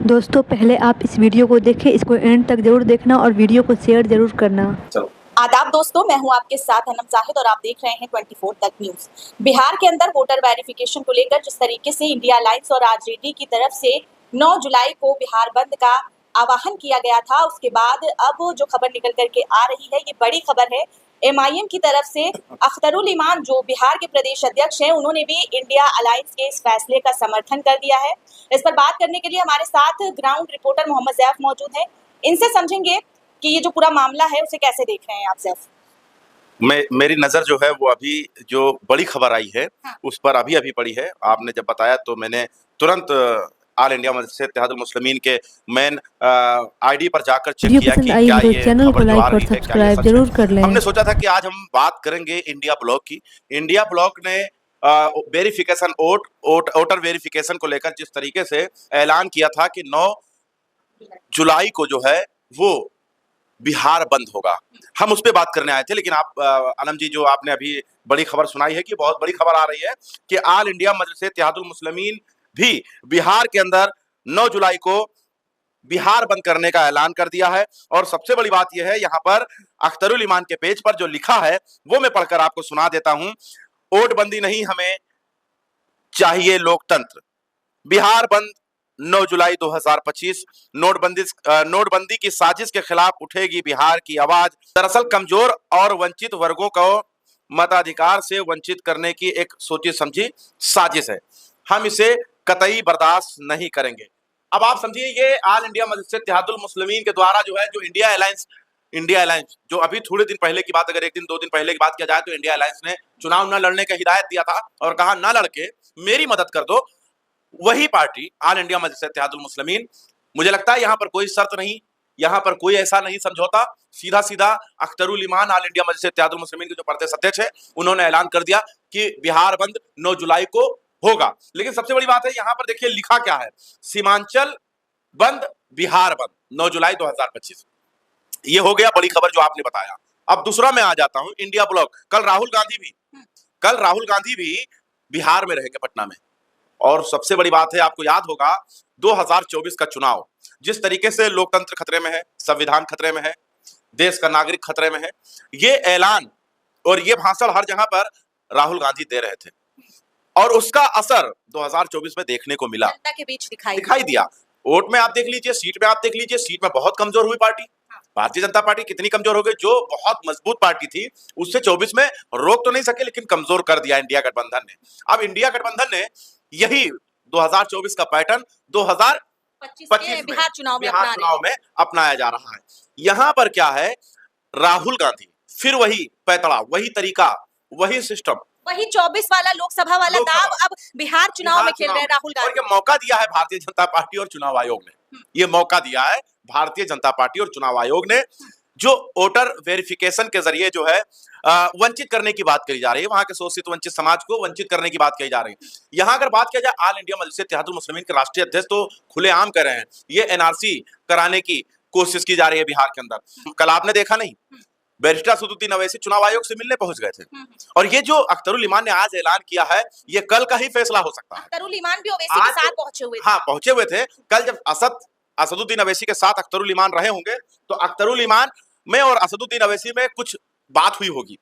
दोस्तों पहले आप इस वीडियो को देखें, इसको एंड तक जरूर देखना और वीडियो को शेयर जरूर करना। चलो। आदाब दोस्तों, मैं हूं आपके साथ अनम जाहिद और आप देख रहे हैं 24 तक न्यूज। बिहार के अंदर वोटर वेरिफिकेशन को लेकर जिस तरीके से इंडिया अलायंस और आरजेडी की तरफ से 9 जुलाई को बिहार बंद का आह्वान किया गया था, उसके बाद अब जो खबर निकल करके आ रही है, ये बड़ी खबर है। एमआईएम की तरफ से अख्तरुल इमान जो बिहार के प्रदेश अध्यक्ष हैं, उन्होंने भी इंडिया अलायंस के इस फैसले का समर्थन कर दिया है। इस पर बात करने के लिए हमारे साथ ग्राउंड रिपोर्टर मोहम्मद जैफ मौजूद हैं। इनसे समझेंगे कि ये जो पूरा मामला है उसे कैसे देख रहे हैं आप जैफ? मेरी नज़र जो है वो अभी जो बड़ी खबर आई है, हाँ। उस पर अभी पड़ी है। आपने जब बताया तो मैंने तुरंत ऑल इंडिया मजलिस इत्तेहादुल मुस्लिमीन के मेन आईडी पर जाकर चेक किया कि क्या ये चैनल को लाइक और सब्सक्राइब जरूर कर लें। हमने सोचा था कि आज हम बात करेंगे इंडिया ब्लॉक की। इंडिया ब्लॉक ने वेरिफिकेशन वोटर वेरिफिकेशन को लेकर जिस तरीके से ऐलान किया था कि 9 जुलाई को जो है वो बिहार बंद होगा, हम उस पर बात करने आए थे। लेकिन आप अनम जी, जो आपने अभी बड़ी खबर सुनाई है कि बहुत बड़ी खबर आ रही है कि ऑल इंडिया मजलिस इत्तेहादुल मुस्लिमीन भी बिहार के अंदर 9 जुलाई को बिहार बंद करने का ऐलान कर दिया है। और सबसे बड़ी बात यह है, यहाँ पर अख्तरुल इमान के पेज पर जो लिखा है वो मैं पढ़कर आपको सुना देता हूं। वोटबंदी नहीं, हमें चाहिए लोकतंत्र। बिहार बंद 9 जुलाई 2025। नोटबंदी की साजिश के खिलाफ उठेगी बिहार की आवाज। दरअसल कमजोर और वंचित वर्गों को मताधिकार से वंचित करने की एक सोची समझी साजिश है, हम इसे कतई बर्दाश्त नहीं करेंगे। अब आप समझिए, ये ऑल इंडिया मजलिस इत्तेहादुल मुस्लिमीन के द्वारा जो है, जो इंडिया अलायंस जो अभी थोड़े दिन पहले की बात, अगर 1-2 दिन पहले की बात किया जाए तो इंडिया अलायंस ने चुनाव न लड़ने का हिदायत दिया था और कहा ना लड़के मेरी मदद कर दो। वही पार्टी ऑल इंडिया मजलिस इत्तेहादुल मुस्लिमीन, मुझे लगता है यहाँ पर कोई शर्त नहीं, यहाँ पर कोई ऐसा नहीं समझौता, सीधा सीधा अख्तरुल इमान ऑल इंडिया मजलिस इत्तेहादुल मुस्लिमीन के जो प्रदेश अध्यक्ष है, उन्होंने ऐलान कर दिया कि बिहार बंद 9 जुलाई को होगा। लेकिन सबसे बड़ी बात है, यहाँ पर देखिए लिखा क्या है, सीमांचल बंद, बिहार बंद 9 जुलाई 2025। ये हो गया बड़ी खबर जो आपने बताया। अब दूसरा मैं आ जाता हूं, इंडिया ब्लॉक। कल राहुल गांधी भी बिहार में रहेंगे, पटना में। और सबसे बड़ी बात है, आपको याद होगा 2024 का चुनाव, जिस तरीके से लोकतंत्र खतरे में है, संविधान खतरे में है, देश का नागरिक खतरे में है, ये ऐलान और ये भाषण हर जगह पर राहुल गांधी दे रहे थे और उसका असर 2024 में देखने को मिला, जनता के बीच दिखाई दिया। वोट में आप देख लीजिए, सीट में आप देख लीजिए, सीट में बहुत कमजोर हुई पार्टी। भारतीय जनता पार्टी कितनी कमजोर हो गई, जो बहुत मजबूत पार्टी थी उससे 24 में रोक तो नहीं सके, लेकिन कमजोर कर दिया इंडिया गठबंधन ने। अब इंडिया गठबंधन ने यही 2024 का पैटर्न 2025 बिहार चुनाव में अपनाया जा रहा है। यहां पर क्या है, राहुल गांधी फिर वही पैतरा, वही तरीका, वही सिस्टम, वही 24 वाला लोकसभा वाला दाव अब बिहार चुनाव में खेल रहे हैं राहुल गांधी। और ये मौका दिया है भारतीय जनता पार्टी और चुनाव आयोग ने, ये मौका दिया है भारतीय जनता पार्टी और चुनाव आयोग ने, जो वोटर वेरिफिकेशन के जरिए जो है वंचित करने की बात कही जा रही है, वहां के शोषित वंचित समाज को वंचित करने की बात कही जा रही है। यहां अगर बात किया जाए, ऑल इंडिया मजलिस इत्तेहादुल मुस्लिमीन के राष्ट्रीय अध्यक्ष तो खुलेआम कह रहे हैं ये एनआरसी कराने की कोशिश की जा रही है बिहार के अंदर। कल आपने देखा नहीं, बैरिस्टर असदुद्दीन अवैसी चुनाव आयोग से मिलने पहुंच गए थे। और ये जो अख्तरुल इमान ने आज ऐलान किया है, ये कल का ही फैसला हो सकता है। अख्तरुल इमान भी ओवैसी के साथ पहुंचे हुए थे। हाँ, पहुंचे हुए थे। कल जब असदुद्दीन अवैसी के साथ अख्तरुल इमान रहे होंगे, तो अख्तरुल इमान में और असदुद्दीन अवैसी में कुछ बात हुई होगी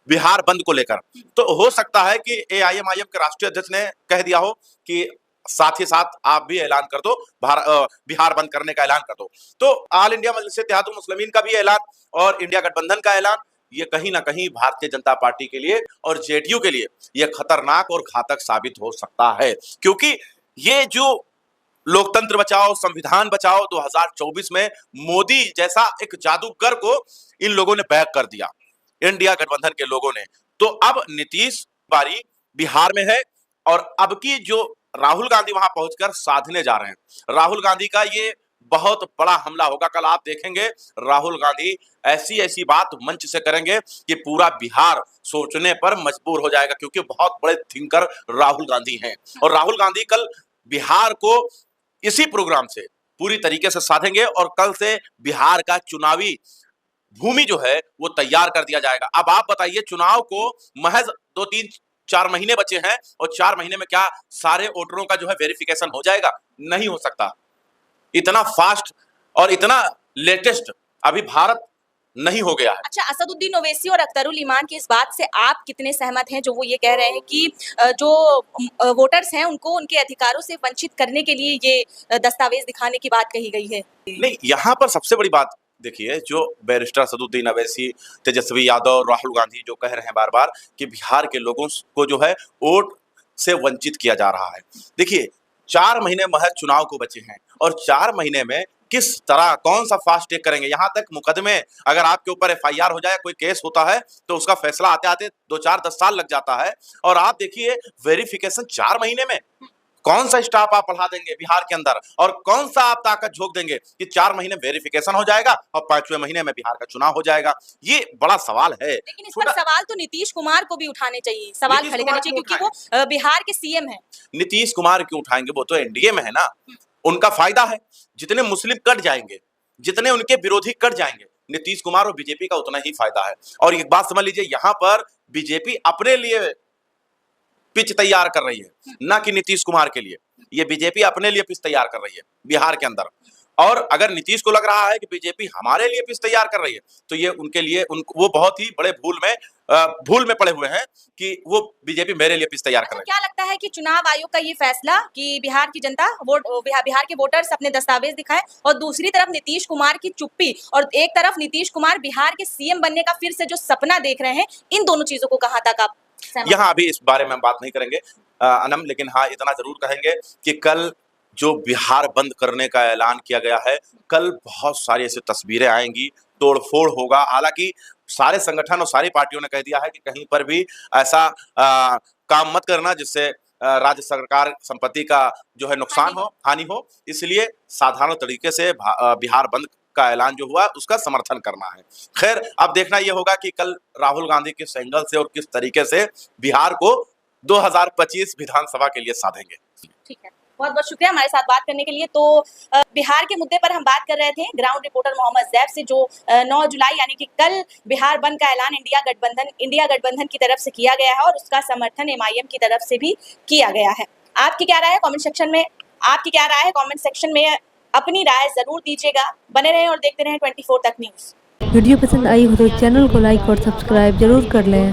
बिहार बंद को लेकर। तो हो सकता है कि एआईएमआईएम के राष्ट्रीय अध्यक्ष ने कह दिया हो कि साथ ही साथ आप भी ऐलान कर दो, बिहार बंद करने का ऐलान कर दो। तो ऑल इंडिया मजलिस इत्तेहादुल मुस्लिमीन का भी ऐलान और इंडिया गठबंधन का ऐलान, ये कहीं ना कहीं भारतीय जनता पार्टी के लिए और जेडीयू के लिए ये खतरनाक और घातक साबित हो सकता है, क्योंकि ये जो लोकतंत्र बचाओ संविधान बचाओ 2024 में मोदी जैसा एक जादूगर को इन लोगों ने बैक कर दिया, इंडिया गठबंधन के लोगों ने। तो अब नीतीश बारी बिहार में है और अब की जो राहुल गांधी वहां पहुंचकर साधने जा रहे हैं, राहुल गांधी का ये बहुत बड़ा हमला होगा। कल आप देखेंगे राहुल गांधी ऐसी ऐसी बात मंच से करेंगे कि पूरा बिहार सोचने पर मजबूर हो जाएगा, क्योंकि बहुत बड़े थिंकर राहुल गांधी हैं। और राहुल गांधी कल बिहार को इसी प्रोग्राम से पूरी तरीके से साधेंगे और कल से बिहार का चुनावी भूमि जो है वो तैयार कर दिया जाएगा। अब आप बताइए, चुनाव को महज 2-3 4 महीने बचे हैं और 4 महीने में क्या सारे वोटरों का जो है वेरिफिकेशन हो जाएगा? नहीं हो सकता। इतना फास्ट और इतना लेटेस्ट अभी भारत नहीं हो गया है। अच्छा, असदुद्दीन ओवैसी और अख्तरुल ईमान की इस बात से आप कितने सहमत हैं, जो वो ये कह रहे हैं कि जो वोटर्स हैं उनको उनके अधिकारों से वंचित करने के लिए ये दस्तावेज दिखाने की बात कही गई है? नहीं, यहाँ पर सबसे बड़ी बात देखिए, जो बैरिस्टर असदुद्दीन ओवैसी, तेजस्वी यादव, राहुल गांधी जो कह रहे हैं बार बार कि बिहार के लोगों को जो है वोट से वंचित किया जा रहा है। देखिए 4 महीने महज चुनाव को बचे हैं और 4 महीने में किस तरह कौन सा फास्ट ट्रैक करेंगे। यहाँ तक मुकदमे, अगर आपके ऊपर FIR हो जाए, कोई केस होता है तो उसका फैसला आते आते 2-4-10 साल लग जाता है और आप देखिए वेरिफिकेशन 4 महीने में। कौन सा स्टाफ आप बढ़ा देंगे बिहार के अंदर और कौन सा आप ताकत झोंक देंगे कि 4 महीने वेरिफिकेशन हो जाएगा और 5वें महीने में बिहार का चुनाव हो जाएगा? ये बड़ा सवाल है। लेकिन इस पर सवाल तो नीतीश कुमार को भी उठाने चाहिए, सवाल खड़े करने चाहिए, क्योंकि वो बिहार के CM हैं। नीतीश कुमार क्यों उठाएंगे? वो तो NDA में है ना, उनका फायदा है। जितने मुस्लिम कट जाएंगे, जितने उनके विरोधी कट जाएंगे, नीतीश कुमार और बीजेपी का उतना ही फायदा है। और एक बात समझ लीजिए, यहाँ पर बीजेपी अपने लिए पिच तैयार कर रही है, ना कि नीतीश कुमार के लिए। ये बीजेपी अपने लिए पिच तैयार कर रही है बिहार के अंदर। और अगर नीतीश को लग रहा है कि बीजेपी हमारे लिए पिच तैयार कर रही है, तो ये उनके लिए वो बहुत ही बड़े भूल में पड़े हुए हैं कि वो बीजेपी मेरे लिए पिच तैयार कर रही है। क्या लगता है कि चुनाव आयोग का ये फैसला कि बिहार की जनता बिहार के वोटर्स अपने दस्तावेज दिखाएं और दूसरी तरफ नीतीश कुमार की चुप्पी और एक तरफ नीतीश कुमार बिहार के CM बनने का फिर से जो सपना देख रहे हैं, इन दोनों चीजों को कहां तक आप यहाँ अभी इस बारे में हम बात नहीं करेंगे अनम, लेकिन हाँ इतना जरूर कहेंगे कि कल जो बिहार बंद करने का ऐलान किया गया है, कल बहुत सारी ऐसी तस्वीरें आएंगी, तोड़फोड़ होगा। हालांकि सारे संगठन और सारी पार्टियों ने कह दिया है कि कहीं पर भी ऐसा काम मत करना जिससे राज्य सरकार संपत्ति का जो है नुकसान हो, हानि हो। इसलिए साधारण तरीके से बिहार बंद का ऐलान जो हुआ उसका समर्थन करना है। खैर, अब देखना यह होगा कि कल राहुल गांधी किस एंगल से और किस तरीके से बिहार को 2025 विधानसभा के लिए साधेंगे। ठीक है, बहुत बहुत शुक्रिया हमारे साथ बात करने के लिए। तो बिहार के मुद्दे पर हम बात कर रहे थे ग्राउंड रिपोर्टर मोहम्मद जैफ से, जो 9 जुलाई यानी कि कल बिहार बंद का ऐलान इंडिया गठबंधन की तरफ से किया गया है और उसका समर्थन MIM की तरफ से भी किया गया है। आपकी क्या राय है कमेंट सेक्शन में अपनी राय जरूर दीजिएगा। बने रहें और देखते रहें 24 तक न्यूज़। वीडियो पसंद आई हो तो चैनल को लाइक और सब्सक्राइब जरूर कर लें।